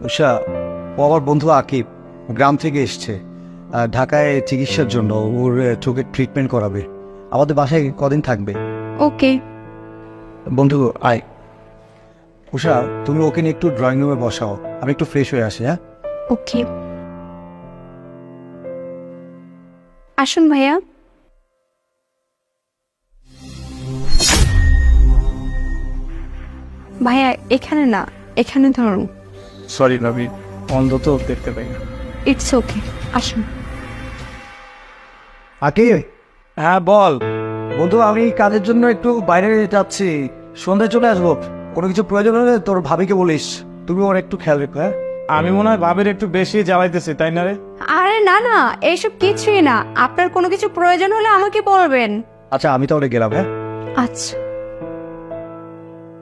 উষা, ও আমার বন্ধু আকিব, গ্রাম থেকে এসছে ঢাকায় চিকিৎসার জন্য। ওর চোখের ট্রিটমেন্ট করাবে। আমাদের বাসায় কদিন থাকবে। ওকে। বন্ধু আয়। উষা, তুমি ওকে নিয়ে একটু ড্রয়িং রুমে বসাও, আমি একটু ফ্রেশ হয়ে আসি। হ্যাঁ, ওকে, আসুন ভাইয়া। ভাইয়া এখানে না, এখানে ধরুন। সরি ভাবি, অন্ধ তো দেখতে পাই না। ইটস ওকে, আসুন। আকিব, হ্যাঁ বল। বন্ধু আমি কাজের জন্য একটু বাইরে যাচ্ছি, সন্ধ্যায় চলে আসবো। কোনো কিছু প্রয়োজন হলে তোর ভাবিকে বলিস, তুমি ওর একটু খেয়াল রেখো। হ্যাঁ, আমি মনে হয় ভাবির একটু বেশি জ্বালাইতেছি, তাই না রে? আরে না না, এইসব কিছুই না। আপনার কোনো কিছু প্রয়োজন হলে আমাকে বলবেন। আচ্ছা আমি তাহলে গেলাম। হ্যাঁ, আচ্ছা।